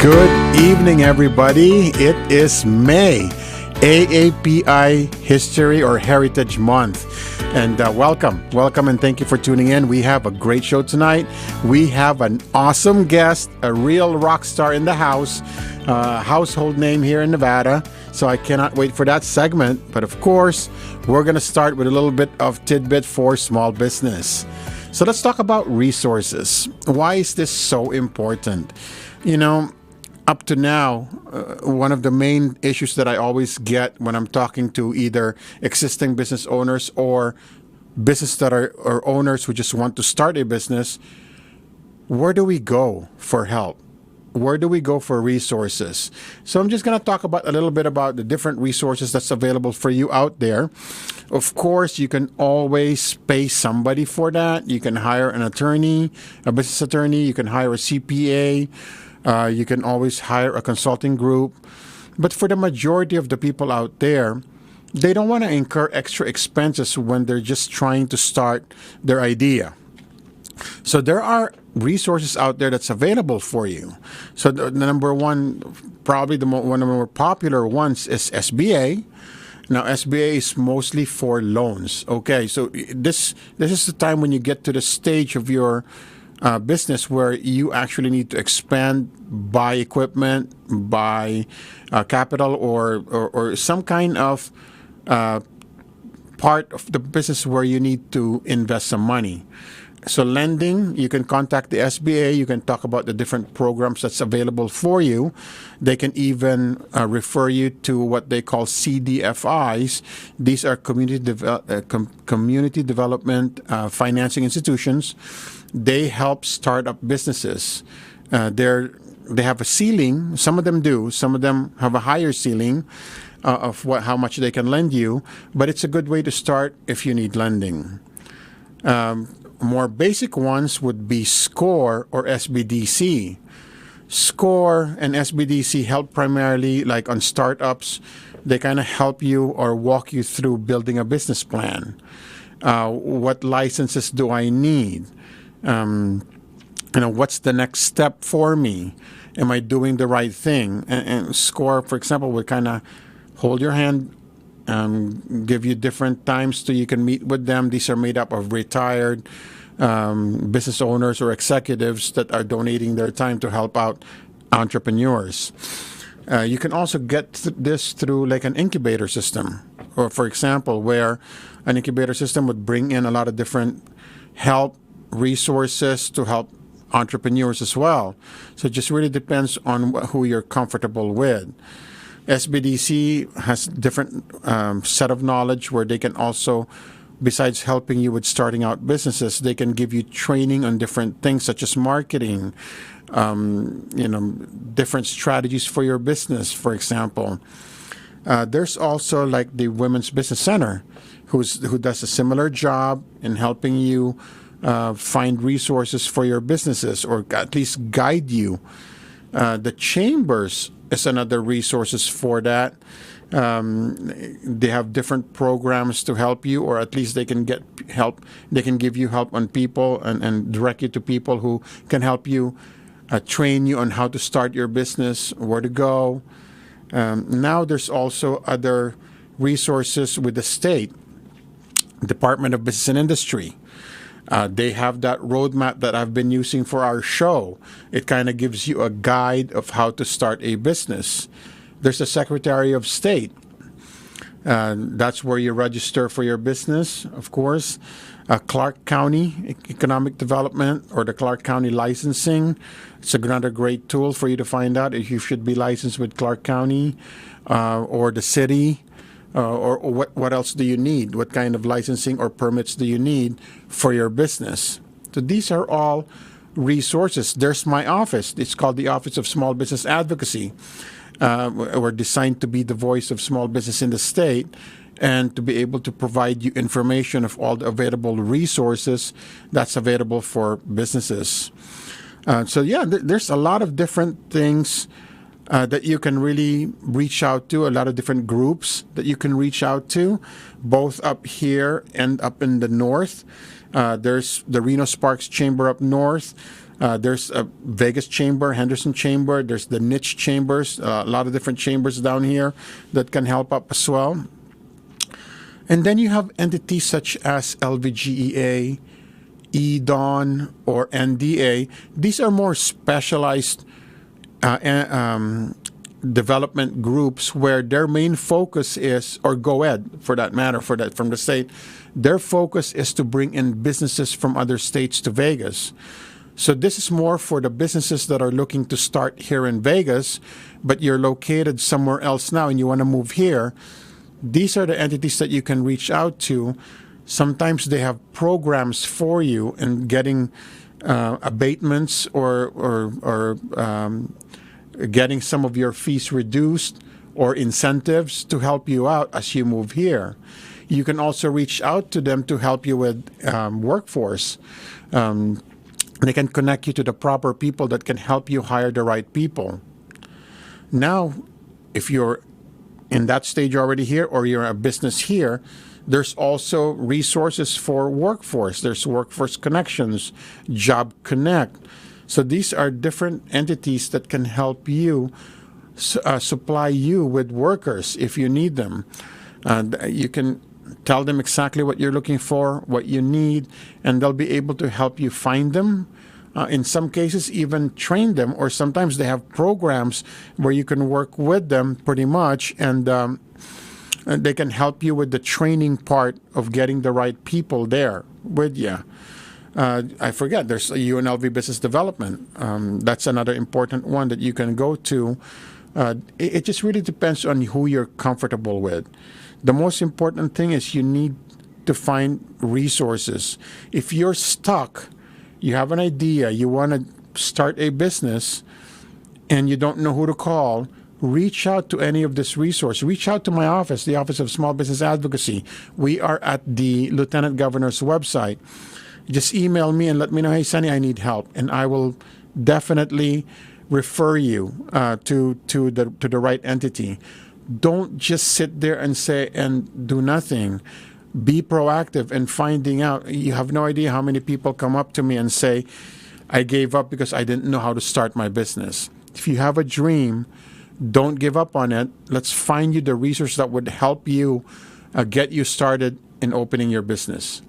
Good evening, everybody. It is May, AAPI History or Heritage Month. And welcome, and thank you for tuning in. We have a great show tonight. We have an awesome guest, a real rock star in the house, household name here in Nevada. So I cannot wait for that segment. But of course, we're going to start with a little bit of tidbit for small business. So let's talk about resources. Why is this so important? You know, up to now, one of the main issues that I always get when I'm talking to either existing business owners or business that are or owners who just want to start a business, where do we go for help? Where do we go for resources? So I'm just going to talk about a little bit about the different resources that's available for you out there. Of course, you can always pay somebody for that. You can hire an attorney, a business attorney. You can hire a CPA. You can always hire a consulting group. But for the majority of the people out there, they don't want to incur extra expenses when they're just trying to start their idea. So there are resources out there that's available for you. So the number one, probably one of the more popular ones is SBA. Now, SBA is mostly for loans. Okay, so this is the time when you get to the stage of your business where you actually need to expand, buy equipment, buy capital, or some kind of part of the business where you need to invest some money. So lending, you can contact the SBA. You can talk about the different programs that's available for you. They can even refer you to what they call CDFIs. These are community development financing institutions. They help start up businesses. They have a ceiling. Some of them do. Some of them have a higher ceiling of how much they can lend you. But it's a good way to start if you need lending. More basic ones would be SCORE or SBDC. SCORE and SBDC help primarily like on startups. They kind of help you or walk you through building a business plan. What licenses do I need? What's the next step for me? Am I doing the right thing? And SCORE, for example, would kind of hold your hand, give you different times so you can meet with them. These are made up of retired business owners or executives that are donating their time to help out entrepreneurs. You can also get this through like an incubator system, or for example, where an incubator system would bring in a lot of different help resources to help entrepreneurs as well. So it just really depends on who you're comfortable with. SBDC has different set of knowledge where they can also, besides helping you with starting out businesses, they can give you training on different things such as marketing, different strategies for your business, for example. There's also like the Women's Business Center, who does a similar job in helping you find resources for your businesses or at least guide you. The chambers is another resources for that. They have different programs to help you, or at least they can get help. They can give you help on people and direct you to people who can help you, train you on how to start your business, where to go. Now there's also other resources with the state, Department of Business and Industry. They have that roadmap that I've been using for our show. It kind of gives you a guide of how to start a business. There's the Secretary of State. That's where you register for your business, of course. Clark County Economic Development or the Clark County Licensing. It's another great tool for you to find out if you should be licensed with Clark County or the city. Or what else do you need? What kind of licensing or permits do you need for your business? So these are all resources. There's my office. It's called the Office of Small Business Advocacy. We're designed to be the voice of small business in the state and to be able to provide you information of all the available resources that's available for businesses. There's a lot of different things that you can really reach out to, a lot of different groups that you can reach out to, both up here and up in the north. There's the Reno Sparks Chamber up north. There's a Vegas chamber, Henderson chamber. There's the niche chambers, a lot of different chambers down here that can help up as well. And then you have entities such as LVGEA, EDON, or NDA. These are more specialized development groups where their main focus is, or GOED for that matter, from the state, their focus is to bring in businesses from other states to Vegas. So this is more for the businesses that are looking to start here in Vegas, but you're located somewhere else now and you want to move here. These are the entities that you can reach out to. Sometimes they have programs for you in getting abatements or getting some of your fees reduced or incentives to help you out as you move here. You can also reach out to them to help you with workforce. They can connect you to the proper people that can help you hire the right people. Now, if you're in that stage already here or you're a business here, there's also resources for workforce. There's Workforce Connections, Job Connect. So these are different entities that can help you supply you with workers if you need them. You can tell them exactly what you're looking for, what you need, and they'll be able to help you find them. In some cases, even train them, or sometimes they have programs where you can work with them pretty much, and they can help you with the training part of getting the right people there with you. I forget, there's UNLV Business Development. That's another important one that you can go to. It just really depends on who you're comfortable with. The most important thing is you need to find resources. If you're stuck, you have an idea, you want to start a business, and you don't know who to call, reach out to any of this resource. Reach out to my office, the Office of Small Business Advocacy. We are at the Lieutenant Governor's website. Just email me and let me know, hey, Sonny, I need help. And I will definitely refer you to the right entity. Don't just sit there and say and do nothing. Be proactive in finding out. You have no idea how many people come up to me and say, I gave up because I didn't know how to start my business. If you have a dream, don't give up on it. Let's find you the resource that would help you get you started in opening your business.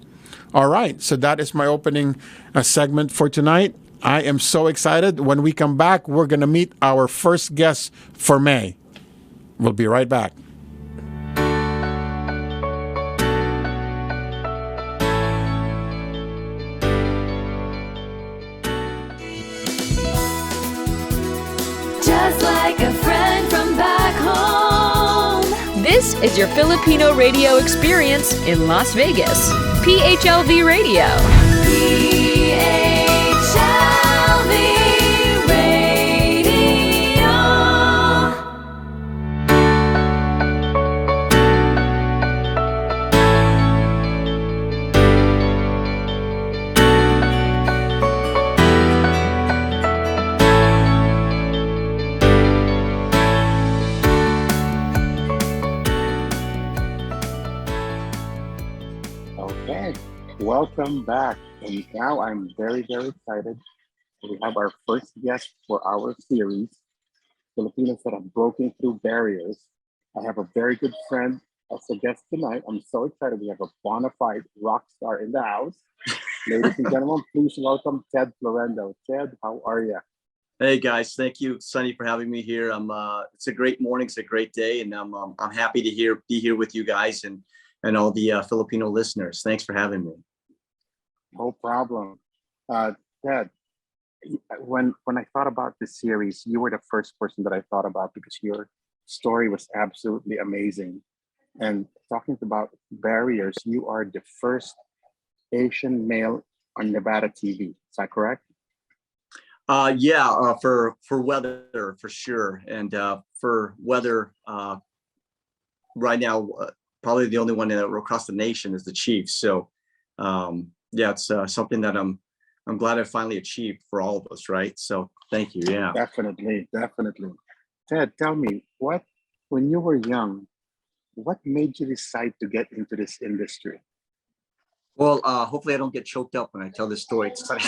All right, so that is my opening segment for tonight. I am so excited. When we come back, we're going to meet our first guest for May. We'll be right back. Just like a friend from back home. This is your Filipino radio experience in Las Vegas. PHLV Radio. PHLV Radio. Okay, welcome back. And now I'm very, very excited. We have our first guest for our series, Filipinos that have broken through barriers. I have a very good friend as a guest tonight. I'm so excited. We have a bona fide rock star in the house. Ladies and gentlemen, please welcome Tedd Florendo. Ted, how are you? Hey guys, thank you, Sonny, for having me here. It's a great morning, it's a great day, and I'm happy to be here with you guys and all the Filipino listeners. Thanks for having me. No problem. Ted, when I thought about this series, you were the first person that I thought about because your story was absolutely amazing. And talking about barriers, you are the first Asian male on Nevada TV. Is that correct? For weather for sure, and for weather right now, probably the only one across the nation is the Chiefs. So it's something that I'm glad I finally achieved for all of us, right? So thank you. Yeah, Definitely. Ted, tell me, when you were young, what made you decide to get into this industry? Well, hopefully I don't get choked up when I tell this story. It's funny,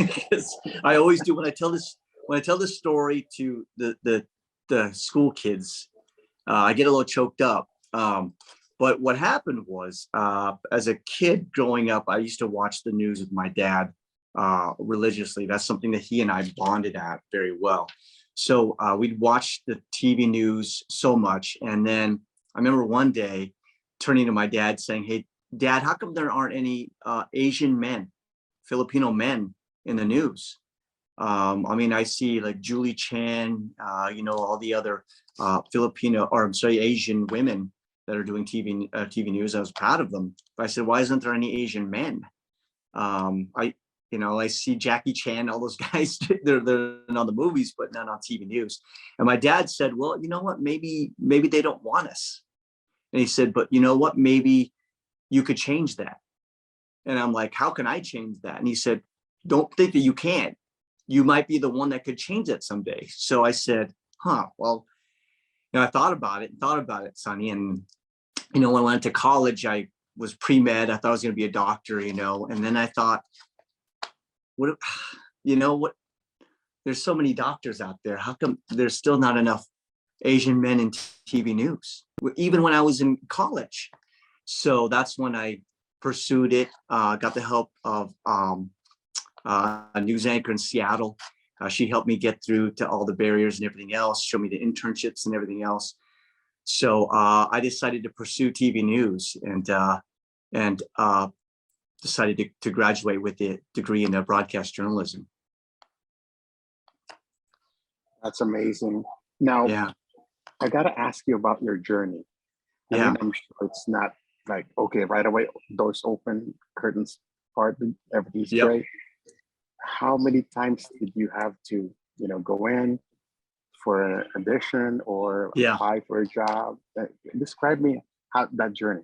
'cause I always do when I tell this story to the school kids. I get a little choked up. But what happened was, as a kid growing up, I used to watch the news with my dad religiously. That's something that he and I bonded at very well. So we'd watch the TV news so much. And then I remember one day turning to my dad saying, "Hey, Dad, how come there aren't any Asian men, Filipino men in the news? I mean, I see like Julie Chan, all the other Filipino, or I'm sorry, Asian women that are doing TV news. I was proud of them. But I said, why isn't there any Asian men? I see Jackie Chan, all those guys, they're on the movies, but not on TV news. And my dad said, well, you know what, maybe they don't want us. And he said, but you know what, maybe you could change that. And I'm like, how can I change that? And he said, don't think that you can. You might be the one that could change that someday. So I said, well, I thought about it, Sonny. And, when I went to college, I was pre-med. I thought I was going to be a doctor, and then I thought, what, there's so many doctors out there. How come there's still not enough Asian men in TV news, even when I was in college? So that's when I pursued it, got the help of a news anchor in Seattle. She helped me get through to all the barriers and everything else, show me the internships and everything else. So I decided to pursue TV news and decided to graduate with a degree in broadcast journalism. That's amazing. Now, yeah. I got to ask you about your journey. I mean, I'm sure it's not like, okay, right away, doors open, curtains parted, everything's great. How many times did you have to, go in for an audition or apply for a job? Describe me how that journey.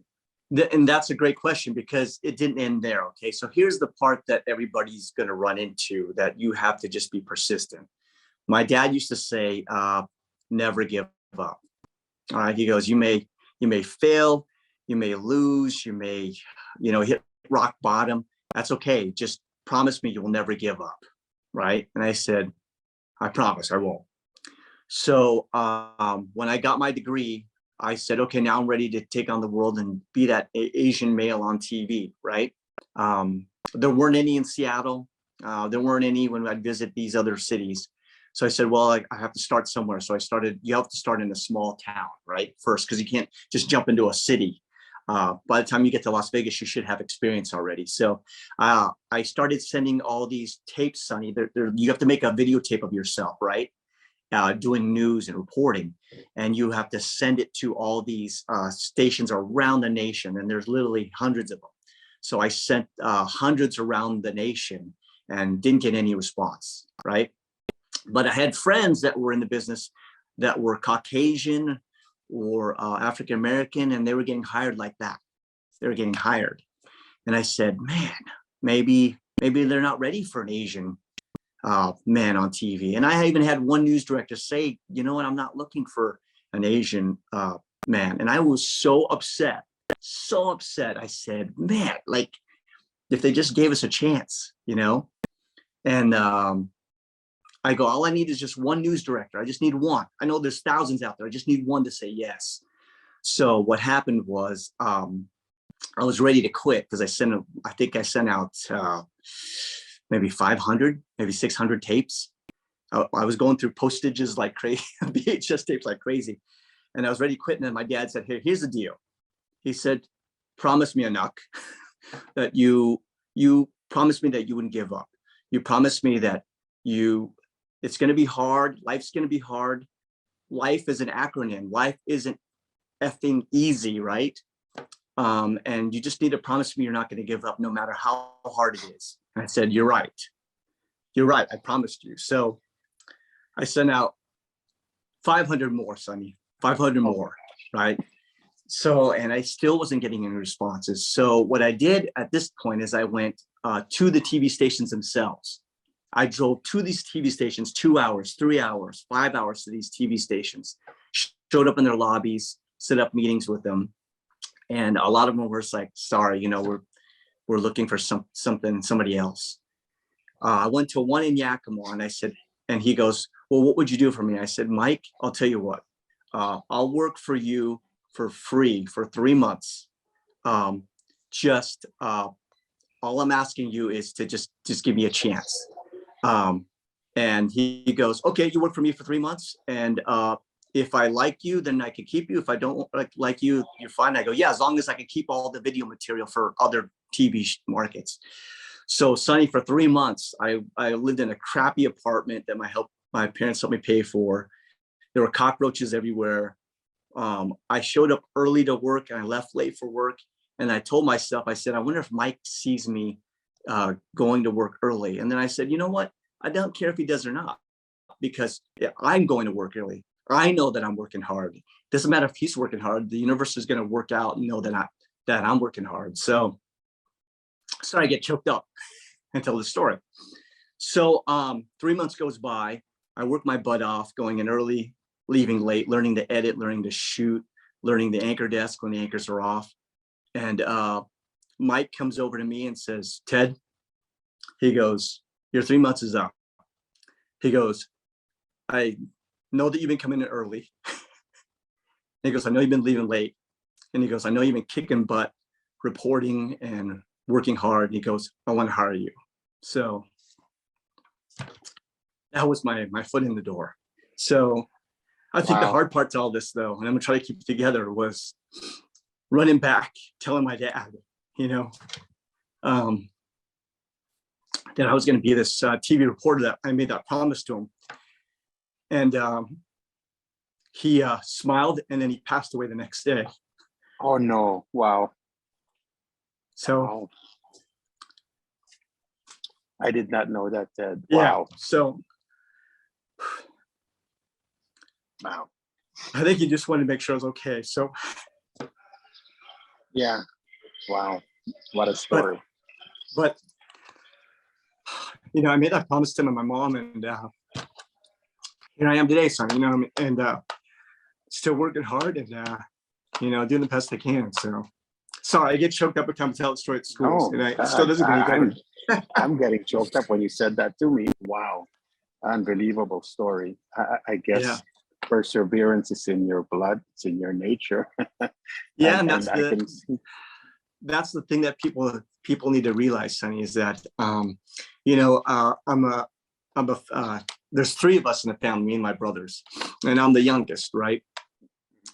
And that's a great question, because it didn't end there. Okay, so here's the part that everybody's going to run into, that you have to just be persistent. My dad used to say, never give up. All right, he goes, you may fail, you may lose, you may, hit rock bottom. That's okay. Just promise me you will never give up. Right. And I said, I promise I won't. So when I got my degree, I said, okay, now I'm ready to take on the world and be that Asian male on TV. Right. There weren't any in Seattle. There weren't any when I'd visit these other cities. So I said, well, I have to start somewhere. So you have to start in a small town, right? First, because you can't just jump into a city. By the time you get to Las Vegas, you should have experience already. So I started sending all these tapes, Sonny. You have to make a videotape of yourself, right? Doing news and reporting. And you have to send it to all these stations around the nation. And there's literally hundreds of them. So I sent hundreds around the nation and didn't get any response, right? But I had friends that were in the business that were Caucasian or African-American, and they were getting hired like that. They were getting hired. And I said, man, maybe they're not ready for an Asian man on TV. And I even had one news director say, you know what, I'm not looking for an Asian man. And I was so upset. I said, man, like if they just gave us a chance, and I go, all I need is just one news director. I just need one. I know there's thousands out there. I just need one to say yes. So what happened was I was ready to quit, because I think I sent out maybe 500, maybe 600 tapes. I was going through postages like crazy, VHS tapes like crazy. And I was ready to quit. And then my dad said, hey, here's the deal. He said, promise me, Anak, that you promised me that you wouldn't give up. You promised me that it's going to be hard. Life's going to be hard. Life is an acronym. Life isn't effing easy, right? And you just need to promise me you're not going to give up no matter how hard it is. And I said, you're right. You're right. I promised you. So I sent out 500 more, Sonny, 500 more, right? So, and I still wasn't getting any responses. So what I did at this point is I went to the TV stations themselves. I drove to these TV stations 2 hours, 3 hours, 5 hours to these TV stations, showed up in their lobbies, set up meetings with them. And a lot of them were just like, sorry, were looking for somebody else. I went to one in Yakima, and I said, and he goes, well, what would you do for me? I said, Mike, I'll tell you what, I'll work for you for free for 3 months. All I'm asking you is to just give me a chance. And he goes, okay, you work for me for 3 months. And if I like you, then I can keep you. If I don't like you, you're fine. I go, yeah, as long as I can keep all the video material for other TV markets. So Sonny, for 3 months, I lived in a crappy apartment that my parents helped me pay for. There were cockroaches everywhere. I showed up early to work and I left late for work. And I told myself, I said, I wonder if Mike sees me going to work early. And then I said, you know what? I don't care if he does or not, because I'm going to work early. I know that I'm working hard. Doesn't matter if he's working hard. The universe is going to work out and know that I'm working hard. So I get choked up and tell the story. So 3 months goes by. I work my butt off, going in early, leaving late, learning to edit, learning to shoot, learning the anchor desk when the anchors are off. And Mike comes over to me and says, Ted, he goes, your 3 months is up. He goes, I know that you've been coming in early. He goes, I know you've been leaving late. And he goes, I know you've been kicking butt, reporting and working hard. And he goes, I want to hire you. So that was my foot in the door. So I think the hard part to all this, though, and I'm gonna try to keep it together, was running back, telling my dad, that I was going to be this TV reporter, that I made that promise to him. And he smiled, and then he passed away the next day. Oh no! Wow. So wow. I did not know that, Ted. Yeah. Wow. So wow. I think he just wanted to make sure I was okay. So yeah. Wow. What a story. But I made that promise to him and my mom, and here I am today, son. And still working hard and doing the best I can. So sorry, I get choked up every time I tell the story at schools, and it still doesn't get any better. I'm getting choked up when you said that to me. Wow, unbelievable story. I guess perseverance is in your blood. It's in your nature. Yeah, and that's the thing that people need to realize, Sonny, is that there's 3 of us in the family, me and my brothers, and I'm the youngest, right?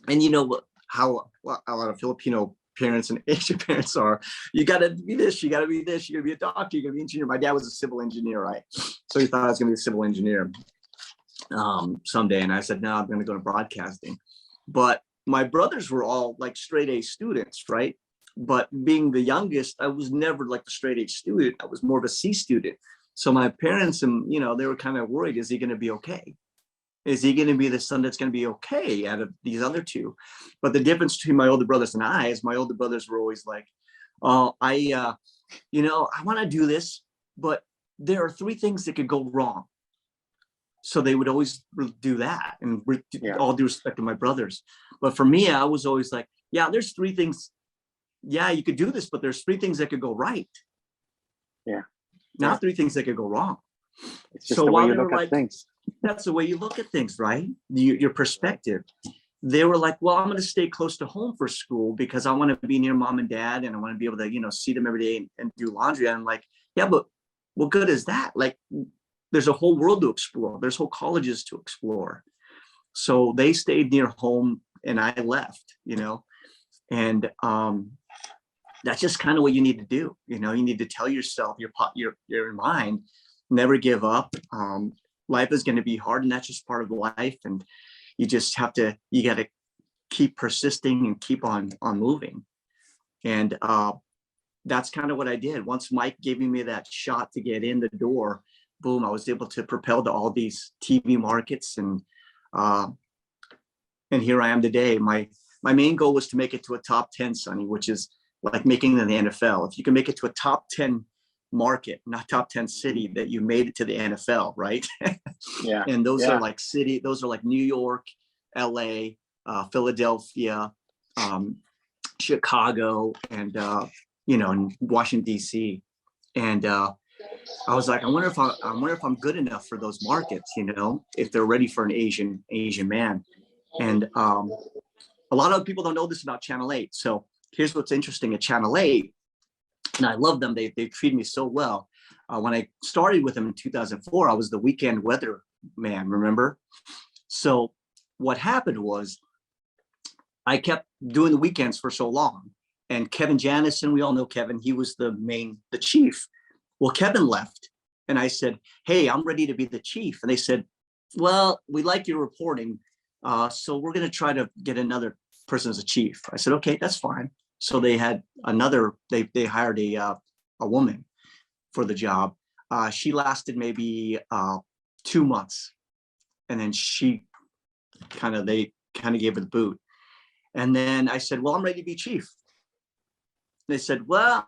And you know how a lot of Filipino parents and Asian parents are. You got to be this, you got to be this, you're going to be a doctor, you're going to be an engineer. My dad was a civil engineer, right? So he thought I was going to be a civil engineer someday. And I said, no, I'm going to go to broadcasting. But my brothers were all like straight A students, right? But being the youngest, I was never like the straight A student. I was more of a C student. So my parents, and they were kind of worried, is he going to be okay? Is he going to be the son that's going to be okay out of these other 2? But the difference between my older brothers and I is my older brothers were always like, oh, I want to do this, but there are 3 things that could go wrong. So they would always do that, and all due respect to my brothers. But for me, I was always like, yeah, there's 3 things. Yeah, you could do this, but there's 3 things that could go right. Yeah. Not 3 things that could go wrong. It's just the way you look at things. That's the way you look at things, right? Your perspective. They were like, well, I'm going to stay close to home for school because I want to be near mom and dad, and I want to be able to, see them every day and do laundry. And I'm like, yeah, but what good is that? Like, there's a whole world to explore. There's whole colleges to explore. So they stayed near home and I left, and that's just kind of what you need to do. You need to tell yourself, your mind, never give up. Life is going to be hard, and that's just part of life. And you just got to keep persisting and keep on moving. And that's kind of what I did. Once Mike gave me that shot to get in the door, boom, I was able to propel to all these TV markets. And here I am today. My main goal was to make it to a top 10, Sonny, which is like making it in the NFL. If you can make it to a top 10 market, not top 10 city, that you made it to the NFL, right? Yeah. And those are like those are like New York, LA, Philadelphia, Chicago, and in Washington D.C. And I was like, I wonder if I'm good enough for those markets, if they're ready for an Asian man. And a lot of people don't know this about Channel 8. So here's what's interesting at Channel 8, and I love them. They treated me so well. When I started with them in 2004, I was the weekend weather man, remember? So what happened was I kept doing the weekends for so long. And Kevin Janison, we all know Kevin, he was the chief. Well, Kevin left, and I said, hey, I'm ready to be the chief. And they said, well, we like your reporting, so we're going to try to get another person as a chief. I said, okay, that's fine. So they had they hired a woman for the job. She lasted maybe 2 months, and then they kind of gave her the boot. And then I said, well, I'm ready to be chief. They said, well,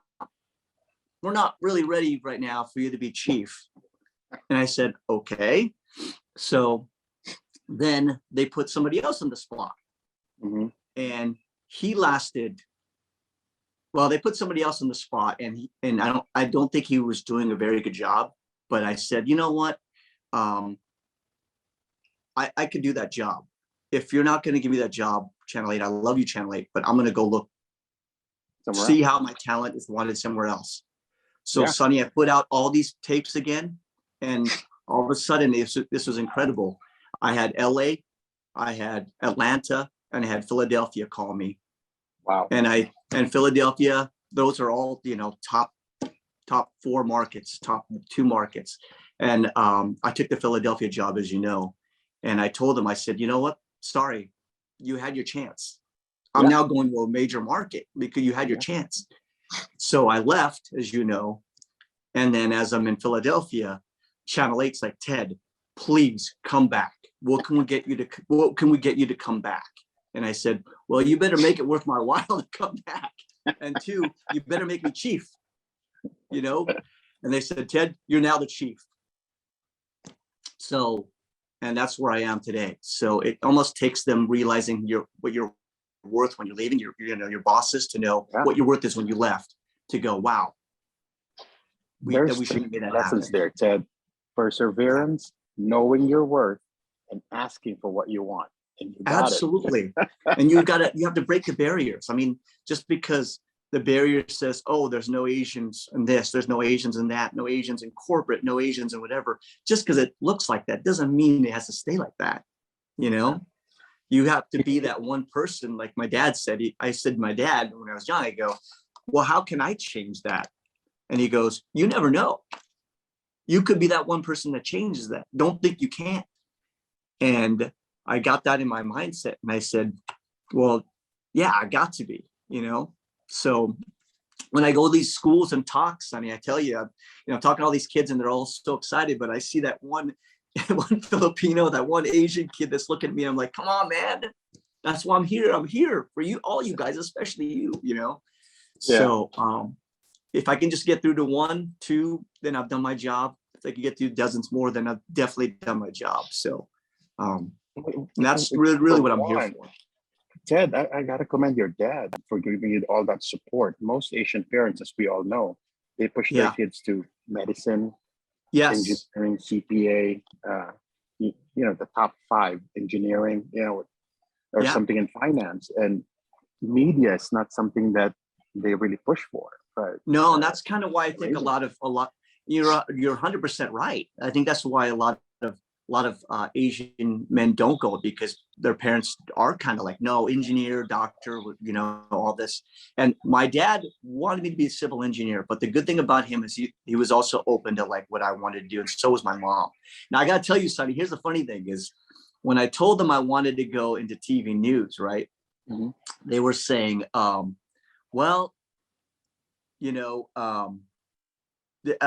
we're not really ready right now for you to be chief. And I said, okay. So then they put somebody else on the spot. Mm-hmm. And he lasted, well, they put somebody else on the spot, and I don't think he was doing a very good job. But I said, you know what? I could do that job. If you're not going to give me that job, Channel 8, I love you, Channel 8, but I'm going to go look, see how my talent is wanted somewhere else. So Sonny, I put out all these tapes again, and all of a sudden this was incredible. I had LA, I had Atlanta, and I had Philadelphia call me. Wow. And Philadelphia, those are all, top 4 markets, top 2 markets. And I took the Philadelphia job, as you know, and I told them, I said, you know what? Sorry, you had your chance. I'm now going to a major market because you had your chance. So I left, as you know, and then as I'm in Philadelphia, Channel 8's like, Ted, please come back. What can we get you to come back? And I said, well, you better make it worth my while to come back. And 2, you better make me chief, And they said, Ted, you're now the chief. So, and that's where I am today. So it almost takes them realizing what you're worth when you're leaving, your bosses, to know what your worth is when you left, to go, wow, we should have made that lessons happen. there, Ted. Perseverance, knowing your worth, and asking for what you want. And you got Absolutely. And you have to break the barriers. I mean, just because the barrier says, oh, there's no Asians in this, there's no Asians in that, no Asians in corporate, no Asians in whatever, just because it looks like that doesn't mean it has to stay like that. You have to be that one person. Like my dad said, I said to my dad when I was young, I go, well, how can I change that? And he goes, you never know. You could be that one person that changes that. Don't think you can't. And I got that in my mindset. And I said, well, yeah, I got to be, So when I go to these schools and talks, I mean, I tell you, I'm talking to all these kids and they're all so excited, but I see that one Filipino, that one Asian kid that's looking at me. I'm like, come on, man. That's why I'm here. I'm here for you, all you guys, especially you, So if I can just get through to 1, 2, then I've done my job. If I can get through dozens more, then I've definitely done my job. So that's really what I'm here for. Ted, I got to commend your dad for giving you all that support. Most Asian parents, as we all know, they push their kids to medicine, engineering, CPA, the top 5, engineering, or something in finance. And media is not something that they really push for. But no, and that's kind of why I think a lot you're 100% right. I think that's why a lot of Asian men don't go, because their parents are kind of like, no, engineer, doctor, all this. And my dad wanted me to be a civil engineer, but the good thing about him is he was also open to like what I wanted to do. And so was my mom. Now I got to tell you, Sonny, here's the funny thing is when I told them I wanted to go into TV news, right? Mm-hmm. They were saying, I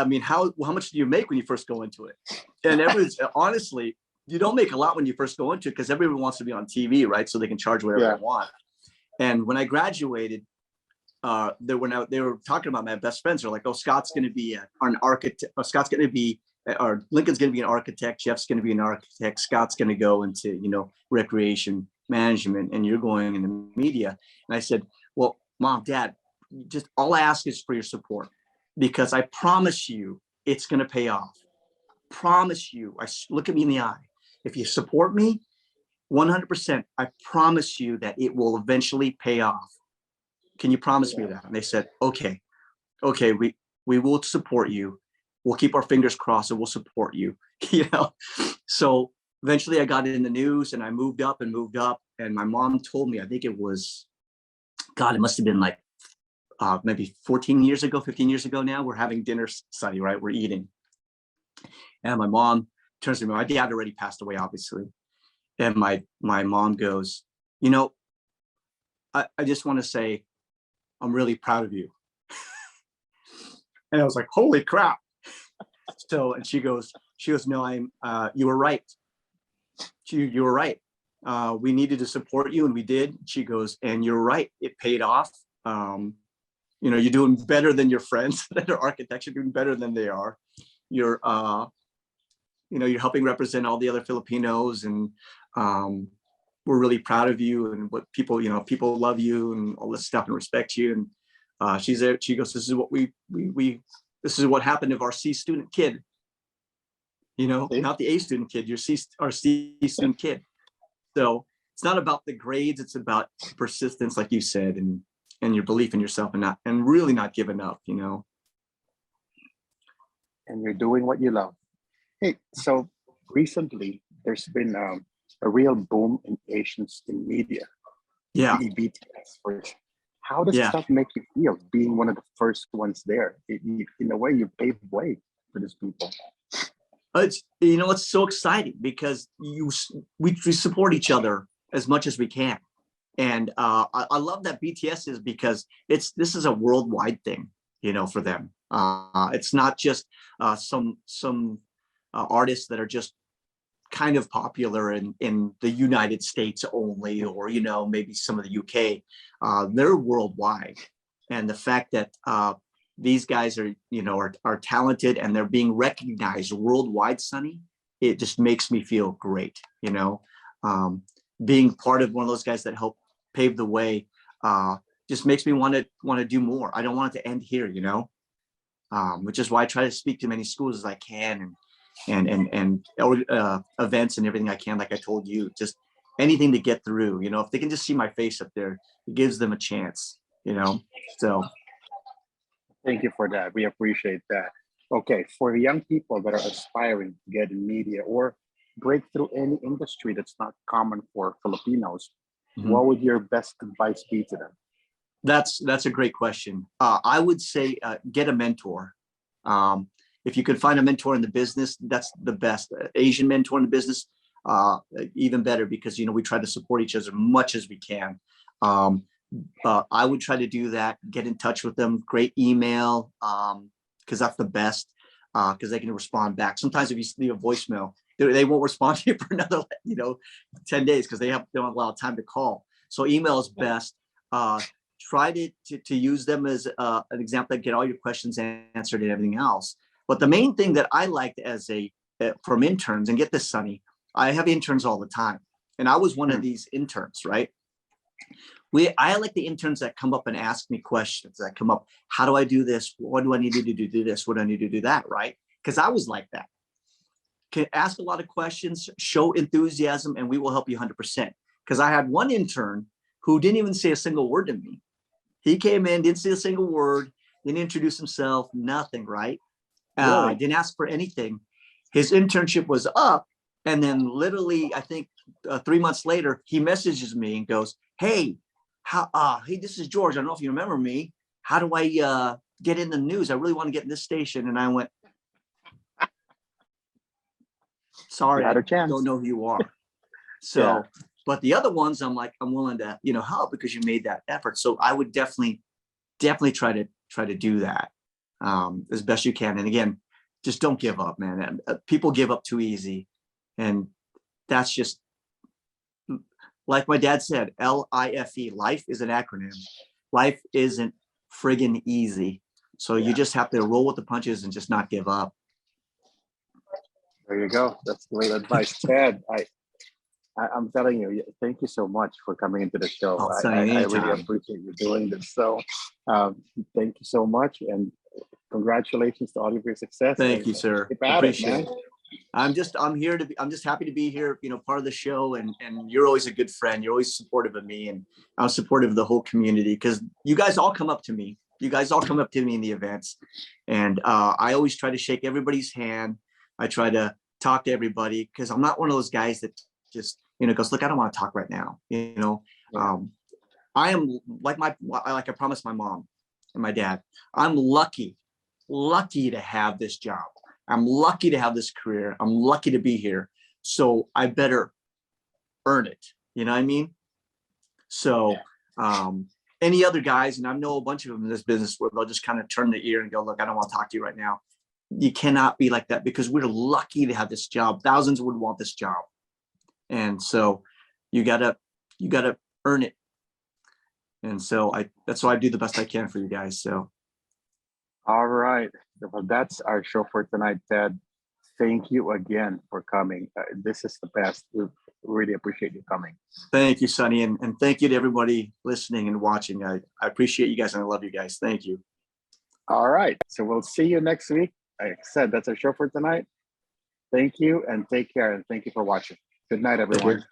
mean, how much do you make when you first go into it? And honestly, you don't make a lot when you first go into it because everyone wants to be on TV, right? So they can charge whatever they want. And when I graduated, they were talking about my best friends. They're like, "Oh, Scott's going to be an architect. Scott's going to be, or Lincoln's going to be an architect. Jeff's going to be an architect. Scott's going to go into recreation management, and you're going into media." And I said, "Well, Mom, Dad, just all I ask is for your support, because I promise you it's going to pay off. Promise you. Look at me in the eye. If you support me 100%, I promise you that it will eventually pay off. Can you promise me that? And they said, okay, we will support you. We'll keep our fingers crossed and we'll support you. So eventually I got it in the news and I moved up. And my mom told me, I think it was, God, it must have been like maybe 15 years ago now. We're having dinner, Sonny, right? We're eating. And my mom turns to me. My dad already passed away, obviously. And my mom goes, I just want to say, I'm really proud of you. And I was like, holy crap. So, and she goes, no, you were right. You were right. We needed to support you and we did. She goes, and you're right. It paid off. You're doing better than your friends that are architects. You're doing better than they are. You're helping represent all the other Filipinos, and we're really proud of you and what people love you and all this stuff and respect you. And she's there. She goes, this is what this is what happened to our C student kid. Not the A student kid, our C student kid. So it's not about the grades, it's about persistence, like you said, and your belief in yourself and really not giving up, And you're doing what you love. Hey, so recently there's been a real boom in Asians in media. Yeah. BTS. How does stuff make you feel being one of the first ones there? In a way, you paved way for these people. It's so exciting because we support each other as much as we can. And I love that BTS is, because this is a worldwide thing, for them. It's not just some artists that are just kind of popular in the United States only, or maybe some of the UK. They're worldwide, and the fact that these guys are talented and they're being recognized worldwide, Sonny, it just makes me feel great. Being part of one of those guys that helped pave the way just makes me want to do more. I don't want it to end here, which is why I try to speak to many schools as I can, and events and everything I can, like I told you, just anything to get through. If they can just see my face up there, it gives them a chance. So thank you for that. We appreciate that. Okay, for young people that are aspiring to get in media or break through any industry that's not common for Filipinos, what would your best advice be to them? That's a great question. I would say get a mentor. If you could find a mentor in the business, that's the best. Asian mentor in the business, even better, because we try to support each other as much as we can. I would try to do that. Get in touch with them. Great email, because that's the best. Because they can respond back. Sometimes if you leave a voicemail, they won't respond to you for another 10 days because they don't have a lot of time to call. So email is best. Try to use them as an example that get all your questions answered and everything else. But the main thing that I liked from interns, and get this, Sonny, I have interns all the time, and I was one of these interns, right? I like the interns that come up and ask me questions, that come up, how do I do this? What do I need to do this? What do I need to do that, right? Because I was like that. Can ask a lot of questions, show enthusiasm, and we will help you 100%. Because I had one intern who didn't even say a single word to me. He came in, didn't say a single word, didn't introduce himself, nothing, right? Really? Didn't ask for anything. His internship was up, and then literally, I think 3 months later, he messages me and goes, hey, this is George. I don't know if you remember me. How do I get in the news? I really want to get in this station. And I went, sorry, I don't know who you are. So, but the other ones, I'm willing to, help because you made that effort. So I would definitely try to do that as best you can. And again, just don't give up, man. People give up too easy. And that's just, like my dad said, LIFE, life is an acronym. Life isn't friggin' easy. So you just have to roll with the punches and just not give up. There you go. That's great advice. Tedd, I'm telling you, thank you so much for coming into the show. Oh, I Sonny, really anytime. appreciate you doing this. So, thank you so much, and congratulations to all of your success. Thank And you, sir. keep at it, Appreciate man. it. I'm just happy to be here, part of the show, and you're always a good friend. You're always supportive of me, and I'm supportive of the whole community, because you guys all come up to me. You guys all come up to me in the events, and I always try to shake everybody's hand. I try to talk to everybody, because I'm not one of those guys that just, goes, look, I don't want to talk right now. Yeah. I am like I promised my mom and my dad, I'm lucky to have this job. I'm lucky to have this career. I'm lucky to be here. So I better earn it. You know what I mean? So any other guys, and I know a bunch of them in this business, where they'll just kind of turn the ear and go, look, I don't want to talk to you right now. You cannot be like that, because we're lucky to have this job. Thousands would want this job. And so you gotta earn it. And so that's why I do the best I can for you guys. So. All right. Well, that's our show for tonight, Ted. Thank you again for coming. This is the best. We really appreciate you coming. Thank you, Sonny. And thank you to everybody listening and watching. I appreciate you guys, and I love you guys. Thank you. All right. So we'll see you next week. Like I said, that's our show for tonight. Thank you, and take care. And thank you for watching. Good night, everyone.